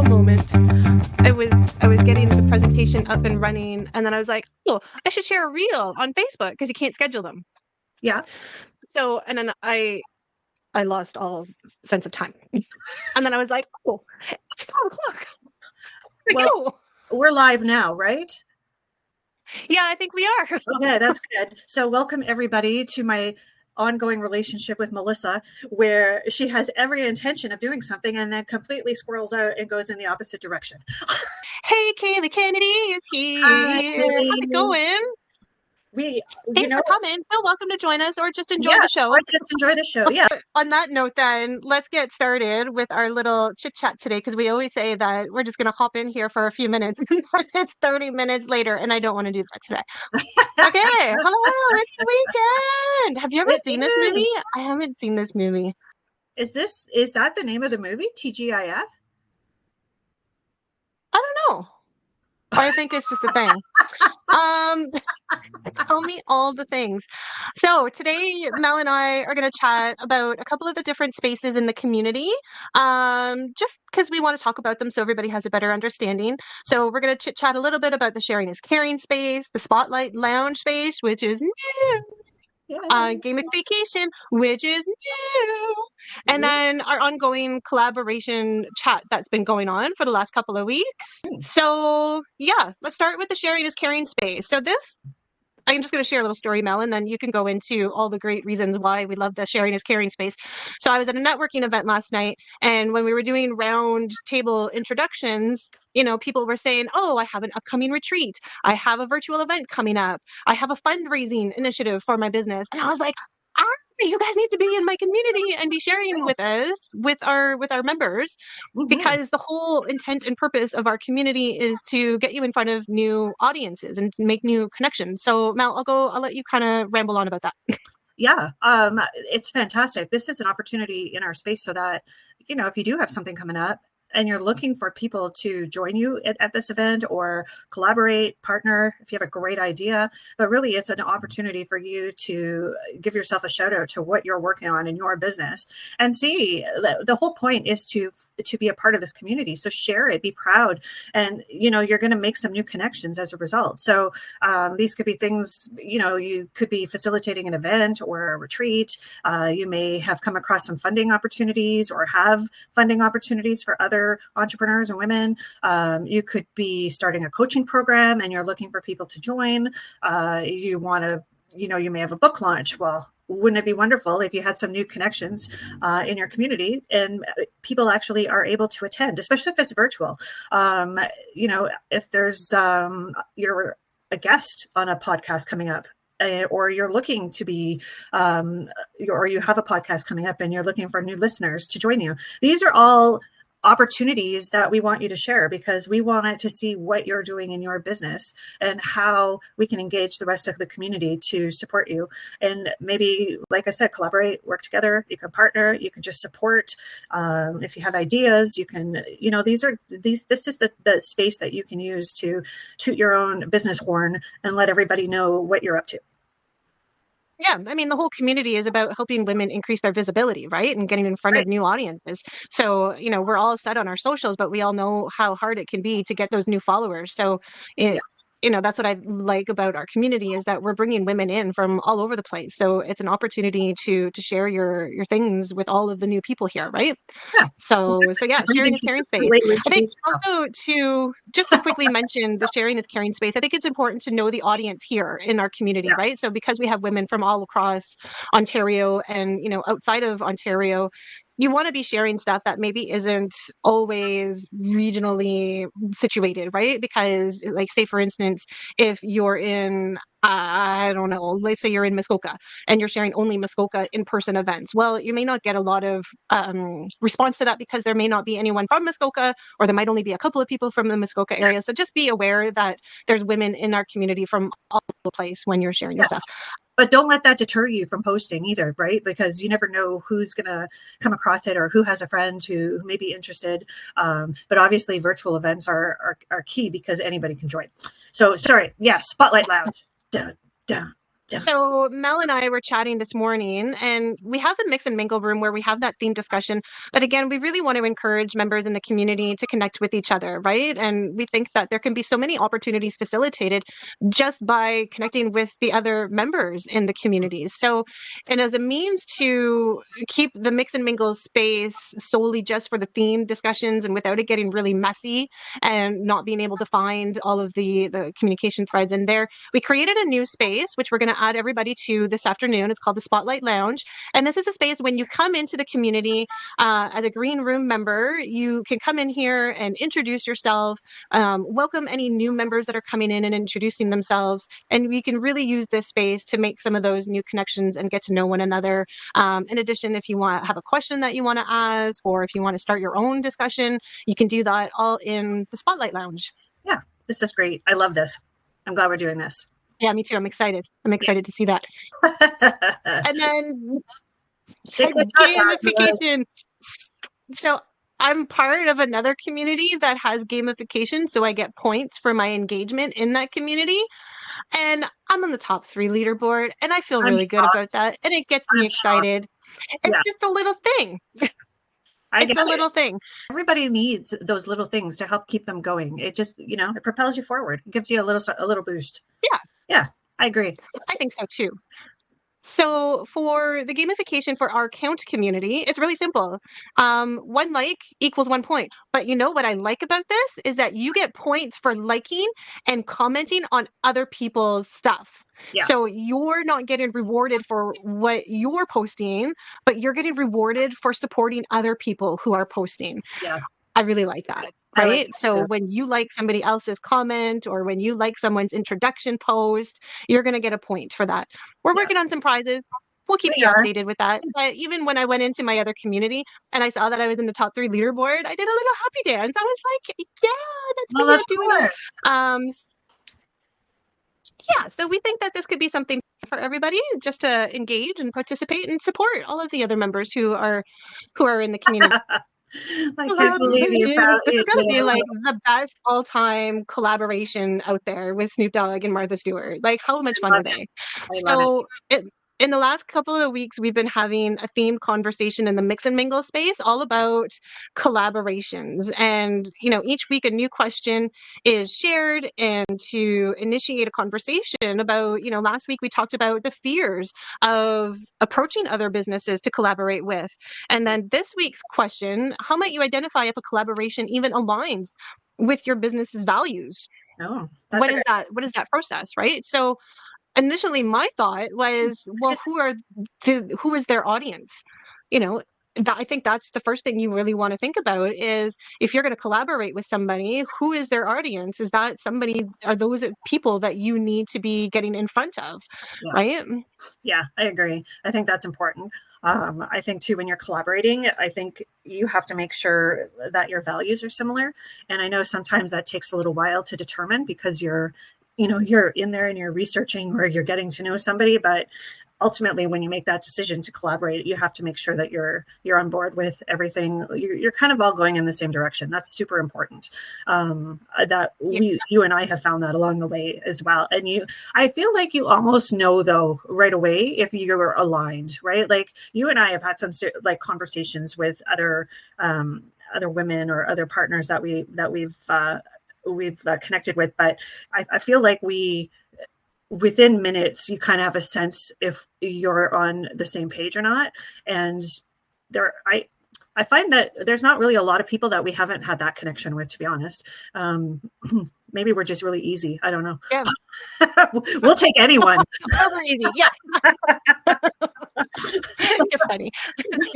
moment. I was getting the presentation up and running, and then I was like, oh, I should share a reel on Facebook because you can't schedule them. Yeah. So, and then I lost all sense of time. And then I was like, oh, it's 12 o'clock. Well, we're live now, right? Yeah, I think we are. Okay, that's good. So welcome everybody to my ongoing relationship with Melissa, where she has every intention of doing something and then completely squirrels out and goes in the opposite direction. Hey, Kaylee Kennedy is here. Hi, How's it going? Thanks for coming. Feel welcome to join us or just enjoy the show. Or just enjoy the show. Yeah. On that note, then, let's get started with our little chit chat today, because we always say that we're just going to hop in here for a few minutes and then it's 30 minutes later, and I don't want to do that today. Okay. Hello. It's the weekend. Have you ever seen this movie? I haven't seen this movie. Is that the name of the movie? TGIF? I don't know. I think it's just a thing. Tell me all the things. So today, Mel and I are going to chat about a couple of the different spaces in the community, just because we want to talk about them so everybody has a better understanding. So we're going to chat a little bit about the Sharing is Caring space, the Spotlight Lounge space, which is new. Gamification, which is new, and then our ongoing collaboration chat that's been going on for the last couple of weeks. So yeah, let's start with the Sharing is Caring space. So I'm just going to share a little story, Mel, and then you can go into all the great reasons why we love the Sharing is Caring space. So I was at a networking event last night, and when we were doing round table introductions, people were saying, oh, I have an upcoming retreat. I have a virtual event coming up. I have a fundraising initiative for my business. And I was like, you guys need to be in my community and be sharing with us, with our members, because the whole intent and purpose of our community is to get you in front of new audiences and make new connections. So Mel, I'll let you kind of ramble on about that. Yeah, it's fantastic. This is an opportunity in our space so that, if you do have something coming up and you're looking for people to join you at this event or collaborate, partner, if you have a great idea, but really it's an opportunity for you to give yourself a shout out to what you're working on in your business and see. The whole point is to be a part of this community. So share it, be proud, and you're going to make some new connections as a result. So these could be things, you could be facilitating an event or a retreat. You may have come across some funding opportunities or have funding opportunities for other entrepreneurs and women. You could be starting a coaching program and you're looking for people to join. You want to, you may have a book launch. Well, wouldn't it be wonderful if you had some new connections in your community and people actually are able to attend, especially if it's virtual? If there's you're a guest on a podcast coming up, or you're looking to be, or you have a podcast coming up and you're looking for new listeners to join you. These are all opportunities that we want you to share because we want to see what you're doing in your business and how we can engage the rest of the community to support you. And maybe, like I said, collaborate, work together. You can partner, you can just support. If you have ideas, you can, this is the space that you can use to toot your own business horn and let everybody know what you're up to. Yeah, I mean, the whole community is about helping women increase their visibility, right? And getting in front of new audiences. So, we're all set on our socials, but we all know how hard it can be to get those new followers. So, that's what I like about our community is that we're bringing women in from all over the place. So it's an opportunity to share your things with all of the new people here, right? Yeah. So yeah, Sharing is Caring space. I think also just to quickly mention the Sharing is Caring space, I think it's important to know the audience here in our community, right? So because we have women from all across Ontario and, outside of Ontario, you want to be sharing stuff that maybe isn't always regionally situated, right? Because, like, say, for instance, if you're in, I don't know, let's say you're in Muskoka and you're sharing only Muskoka in-person events. Well, you may not get a lot of response to that because there may not be anyone from Muskoka, or there might only be a couple of people from the Muskoka area. So just be aware that there's women in our community from all over the place when you're sharing your stuff. But don't let that deter you from posting either, right? Because you never know who's going to come across it or who has a friend who may be interested. But obviously virtual events are key because anybody can join. So sorry. Yeah. Spotlight Lounge. Dun, dun. So Mel and I were chatting this morning, and we have the mix and mingle room where we have that theme discussion. But again, we really want to encourage members in the community to connect with each other, right? And we think that there can be so many opportunities facilitated just by connecting with the other members in the communities. So, and as a means to keep the mix and mingle space solely just for the theme discussions and without it getting really messy and not being able to find all of the communication threads in there, we created a new space, which we're going to add everybody to this afternoon. It's called the Spotlight Lounge. And this is a space when you come into the community as a Green Room member, you can come in here and introduce yourself, welcome any new members that are coming in and introducing themselves. And we can really use this space to make some of those new connections and get to know one another. In addition, if you want have a question that you want to ask, or if you want to start your own discussion, you can do that all in the Spotlight Lounge. Yeah, this is great. I love this. I'm glad we're doing this. Yeah, me too. I'm excited. I'm excited to see that. Yeah. And then Take the shot, Jasmine. gamification. So I'm part of another community that has gamification, so I get points for my engagement in that community. And I'm on the top 3 leaderboard, and I feel I'm really good about shocked. that, and it gets me I'm shocked. excited. It's Yeah, just a little thing. I It's get a it. little thing. Everybody needs those little things to help keep them going. It just, it propels you forward. It gives you a little boost. Yeah, Yeah, I agree. I think so too. So for the gamification for our count community, it's really simple. One like equals 1 point. But you know what I like about this is that you get points for liking and commenting on other people's stuff. Yeah, So you're not getting rewarded for what you're posting, but you're getting rewarded for supporting other people who are posting. yes. I really like that, I like right? that So too. when you like somebody else's comment or when you like someone's introduction post, you're going to get a point for that. We're Yeah, working on some prizes. We'll keep we you are. updated with that. But even when I went into my other community and I saw that I was in the top 3 leaderboard, I did a little happy dance. I was like, yeah, that's me. Well, of I'm doing it. course. Yeah, so we think that this could be something for everybody just to engage and participate and support all of the other members who are in the community. I can't Love believe you you. found This is you gonna did be like it. the best all-time collaboration out there with Snoop Dogg and Martha Stewart. Like, how much fun I are love it. they? I love it. So, in the last couple of weeks, we've been having a themed conversation in the mix and mingle space all about collaborations. And, each week a new question is shared and to initiate a conversation about, last week we talked about the fears of approaching other businesses to collaborate with. And then this week's question, how might you identify if a collaboration even aligns with your business's values? Oh, that's What a is good. that process, right? So initially my thought was, well, who is their audience? You know, I think that's the first thing you really want to think about is if you're going to collaborate with somebody, who is their audience? Is that somebody, are those people that you need to be getting in front of, Yeah. right? Yeah, I agree. I think that's important. I think too, when you're collaborating, I think you have to make sure that your values are similar. And I know sometimes that takes a little while to determine because you're in there and you're researching or you're getting to know somebody, but ultimately when you make that decision to collaborate, you have to make sure that you're on board with everything. You're kind of all going in the same direction. That's super important. That Yeah, you and I have found that along the way as well. And I feel like you almost know though right away if you're aligned, right? Like you and I have had some like conversations with other women or other partners that we've connected with, but I feel like within minutes you kind of have a sense if you're on the same page or not. And there I find that there's not really a lot of people that we haven't had that connection with, to be honest. Maybe we're just really easy. I don't know. yeah. We'll take anyone. Super easy. Yeah. You're funny.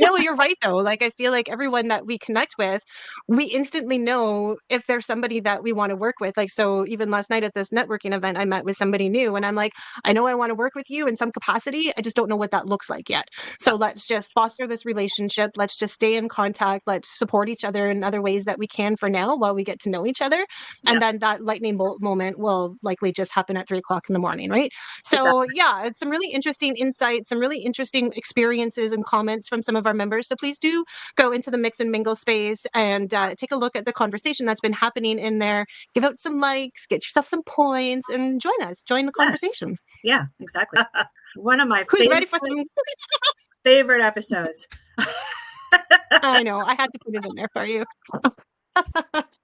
No, you're right though. Like I feel like everyone that we connect with, we instantly know if there's somebody that we want to work with. Like so even last night at this networking event, I met with somebody new and I'm like, I know I want to work with you in some capacity. I just don't know what that looks like yet. So let's just foster this relationship. Let's just stay in contact. Let's support each other in other ways that we can for now while we get to know each other. Yeah, And then that lightning bolt moment will likely just happen at 3 o'clock in the morning, right? So exactly. yeah, it's some really interesting insights, some really interesting interesting experiences and comments from some of our members. So please do go into the Mix and Mingle space and take a look at the conversation that's been happening in there. Give out some likes, get yourself some points, and join us. Join the conversation. Yeah, exactly. One of my Who's ready for some? favorite episodes. I know. I had to put it in there for you.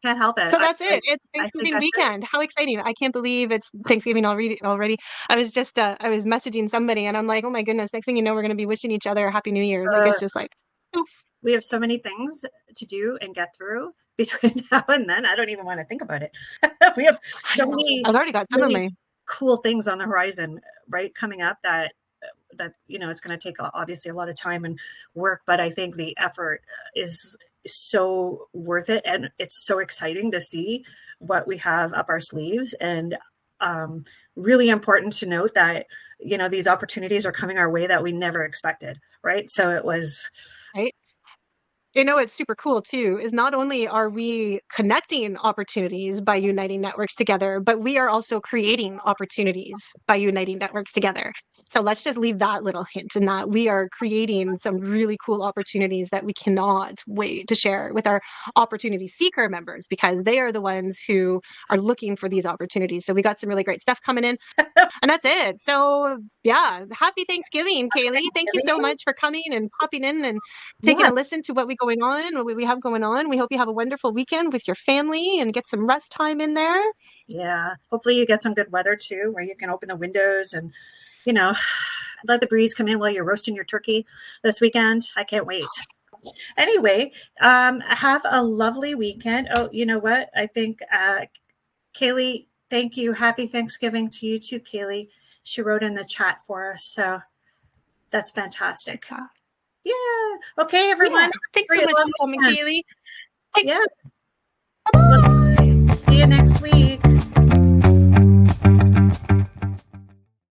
Can't help it. So that's it. It's I think Thanksgiving that's great. weekend. How exciting. I can't believe it's Thanksgiving already. I was just I was messaging somebody and I'm like, oh my goodness, next thing you know, we're gonna be wishing each other a happy new year. Like it's just like oof. We have so many things to do and get through between now and then. I don't even want to think about it. We have so many I've already got some of my cool things on the horizon, right, coming up that it's going to take obviously a lot of time and work, but I think the effort is so worth it, and it's so exciting to see what we have up our sleeves. And really important to note that these opportunities are coming our way that we never expected, right? So it was right. It's super cool too, is not only are we connecting opportunities by uniting networks together, but we are also creating opportunities by uniting networks together. So let's just leave that little hint in that we are creating some really cool opportunities that we cannot wait to share with our opportunity seeker members, because they are the ones who are looking for these opportunities. So we got some really great stuff coming in. And that's it. So yeah, happy Thanksgiving, Kaylee. Thank you so much for coming and popping in and taking a yes, listen to what we have going on. We hope you have a wonderful weekend with your family and get some rest time in there. yeah. Hopefully you get some good weather too, where you can open the windows and let the breeze come in while you're roasting your turkey this weekend. I can't wait. Anyway, have a lovely weekend. Oh, you know what? I think Kaylee, thank you. Happy Thanksgiving to you too, Kaylee. She wrote in the chat for us, so that's fantastic. Yeah. Okay, everyone. Yeah. Thanks so much for coming, Kaylee. Yeah. We'll see you next week.